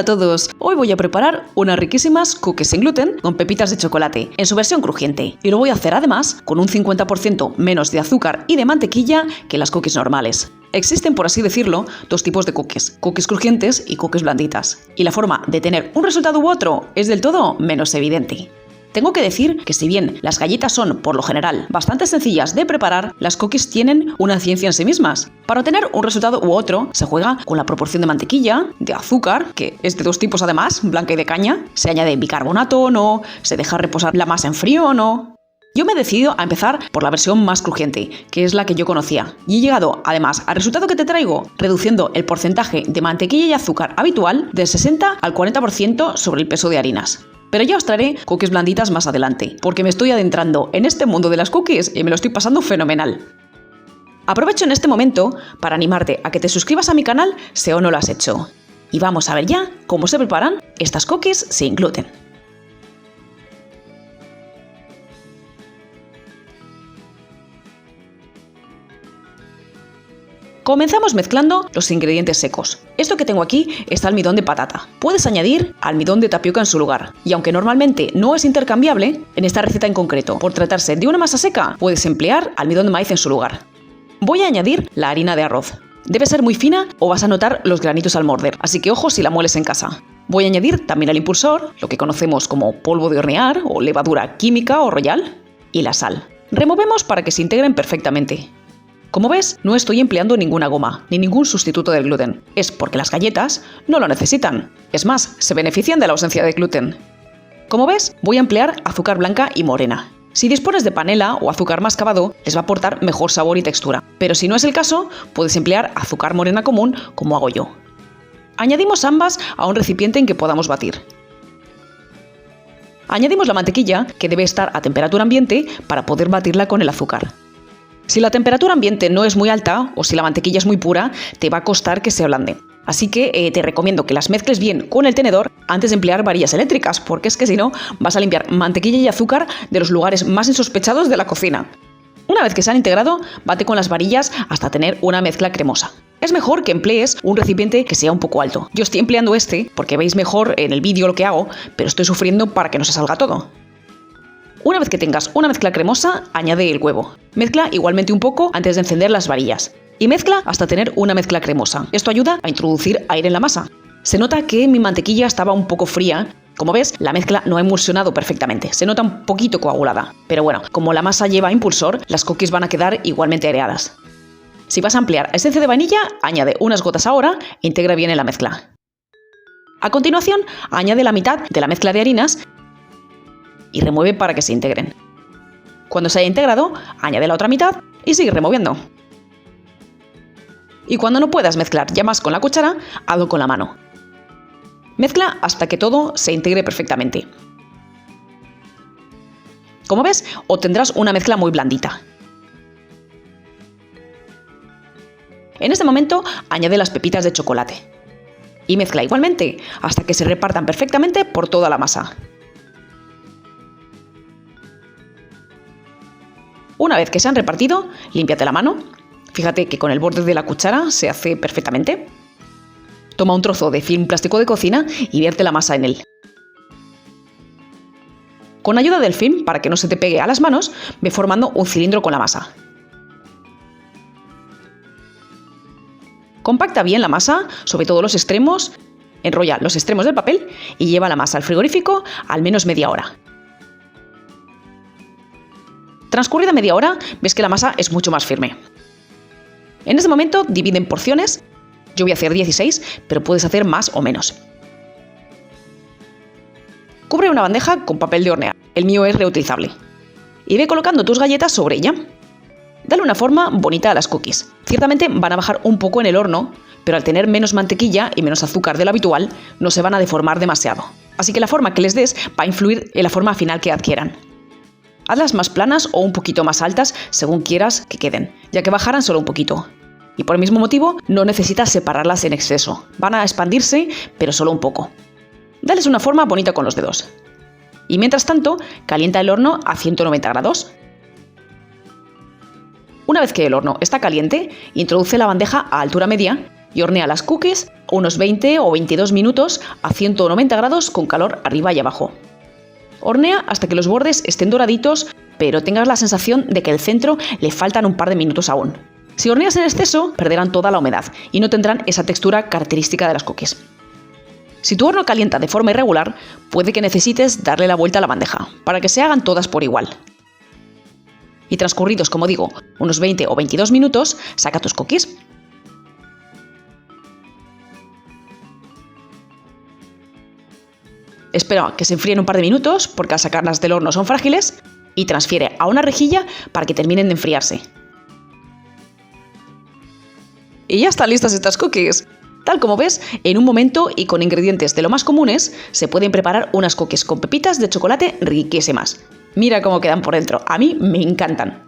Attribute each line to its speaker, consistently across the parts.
Speaker 1: Hola a todos, hoy voy a preparar unas riquísimas cookies sin gluten con pepitas de chocolate en su versión crujiente y lo voy a hacer además con un 50% menos de azúcar y de mantequilla que las cookies normales. Existen, por así decirlo, dos tipos de cookies crujientes y cookies blanditas, y la forma de tener un resultado u otro es del todo menos evidente. Tengo que decir que si bien las galletas son, por lo general, bastante sencillas de preparar, las cookies tienen una ciencia en sí mismas. Para obtener un resultado u otro, se juega con la proporción de mantequilla, de azúcar, que es de dos tipos además, blanca y de caña, se añade bicarbonato o no, se deja reposar la masa en frío o no. Yo me he decidido a empezar por la versión más crujiente, que es la que yo conocía, y he llegado, además, al resultado que te traigo, reduciendo el porcentaje de mantequilla y azúcar habitual del 60 al 40% sobre el peso de harinas. Pero ya os traeré cookies blanditas más adelante, porque me estoy adentrando en este mundo de las cookies y me lo estoy pasando fenomenal. Aprovecho en este momento para animarte a que te suscribas a mi canal si aún no lo has hecho. Y vamos a ver ya cómo se preparan estas cookies sin gluten. Comenzamos mezclando los ingredientes secos. Esto que tengo aquí es almidón de patata. Puedes añadir almidón de tapioca en su lugar. Y aunque normalmente no es intercambiable, en esta receta en concreto, por tratarse de una masa seca, puedes emplear almidón de maíz en su lugar. Voy a añadir la harina de arroz. Debe ser muy fina o vas a notar los granitos al morder, así que ojo si la mueles en casa. Voy a añadir también el impulsor, lo que conocemos como polvo de hornear o levadura química o royal, y la sal. Removemos para que se integren perfectamente. Como ves, no estoy empleando ninguna goma, ni ningún sustituto del gluten. Es porque las galletas no lo necesitan. Es más, se benefician de la ausencia de gluten. Como ves, voy a emplear azúcar blanca y morena. Si dispones de panela o azúcar mascabado, les va a aportar mejor sabor y textura. Pero si no es el caso, puedes emplear azúcar morena común, como hago yo. Añadimos ambas a un recipiente en que podamos batir. Añadimos la mantequilla, que debe estar a temperatura ambiente para poder batirla con el azúcar. Si la temperatura ambiente no es muy alta o si la mantequilla es muy pura, te va a costar que se ablande. Así que te recomiendo que las mezcles bien con el tenedor antes de emplear varillas eléctricas, porque es que si no vas a limpiar mantequilla y azúcar de los lugares más insospechados de la cocina. Una vez que se han integrado, bate con las varillas hasta tener una mezcla cremosa. Es mejor que emplees un recipiente que sea un poco alto. Yo estoy empleando este porque veis mejor en el vídeo lo que hago, pero estoy sufriendo para que no se salga todo. Una vez que tengas una mezcla cremosa, añade el huevo. Mezcla igualmente un poco antes de encender las varillas. Y mezcla hasta tener una mezcla cremosa. Esto ayuda a introducir aire en la masa. Se nota que mi mantequilla estaba un poco fría. Como ves, la mezcla no ha emulsionado perfectamente. Se nota un poquito coagulada. Pero bueno, como la masa lleva impulsor, las cookies van a quedar igualmente aireadas. Si vas a emplear esencia de vainilla, añade unas gotas ahora e integra bien en la mezcla. A continuación, añade la mitad de la mezcla de harinas y remueve para que se integren. Cuando se haya integrado, añade la otra mitad y sigue removiendo. Y cuando no puedas mezclar ya más con la cuchara, hazlo con la mano. Mezcla hasta que todo se integre perfectamente. Como ves, obtendrás una mezcla muy blandita. En este momento, añade las pepitas de chocolate. Y mezcla igualmente hasta que se repartan perfectamente por toda la masa. Una vez que se han repartido, límpiate la mano. Fíjate que con el borde de la cuchara se hace perfectamente. Toma un trozo de film plástico de cocina y vierte la masa en él. Con ayuda del film, para que no se te pegue a las manos, ve formando un cilindro con la masa. Compacta bien la masa, sobre todo los extremos, enrolla los extremos del papel y lleva la masa al frigorífico al menos media hora. Transcurrida media hora, ves que la masa es mucho más firme. En este momento divide en porciones. Yo voy a hacer 16, pero puedes hacer más o menos. Cubre una bandeja con papel de hornear. El mío es reutilizable. Y ve colocando tus galletas sobre ella. Dale una forma bonita a las cookies. Ciertamente van a bajar un poco en el horno, pero al tener menos mantequilla y menos azúcar de lo habitual, no se van a deformar demasiado. Así que la forma que les des va a influir en la forma final que adquieran. Hazlas más planas o un poquito más altas según quieras que queden, ya que bajarán solo un poquito. Y por el mismo motivo no necesitas separarlas en exceso. Van a expandirse, pero solo un poco. Dales una forma bonita con los dedos. Y mientras tanto, calienta el horno a 190 grados. Una vez que el horno está caliente, introduce la bandeja a altura media y hornea las cookies unos 20 o 22 minutos a 190 grados con calor arriba y abajo. Hornea hasta que los bordes estén doraditos, pero tengas la sensación de que el centro le faltan un par de minutos aún. Si horneas en exceso, perderán toda la humedad y no tendrán esa textura característica de las cookies. Si tu horno calienta de forma irregular, puede que necesites darle la vuelta a la bandeja, para que se hagan todas por igual. Y transcurridos, como digo, unos 20 o 22 minutos, saca tus cookies. Espera que se enfríen un par de minutos, porque al sacarlas del horno son frágiles, y transfiere a una rejilla para que terminen de enfriarse. Y ya están listas estas cookies. Tal como ves, en un momento y con ingredientes de lo más comunes, se pueden preparar unas cookies con pepitas de chocolate riquísimas. Mira cómo quedan por dentro, a mí me encantan.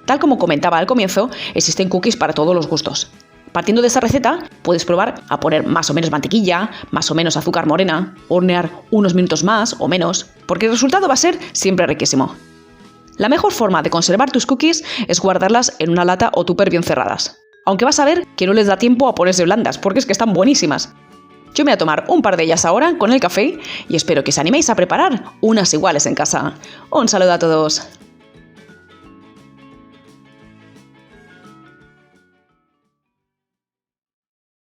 Speaker 1: Tal como comentaba al comienzo, existen cookies para todos los gustos. Partiendo de esta receta, puedes probar a poner más o menos mantequilla, más o menos azúcar morena, hornear unos minutos más o menos, porque el resultado va a ser siempre riquísimo. La mejor forma de conservar tus cookies es guardarlas en una lata o tupper bien cerradas. Aunque vas a ver que no les da tiempo a ponerse blandas, porque es que están buenísimas. Yo me voy a tomar un par de ellas ahora con el café y espero que os animéis a preparar unas iguales en casa. Un saludo a todos.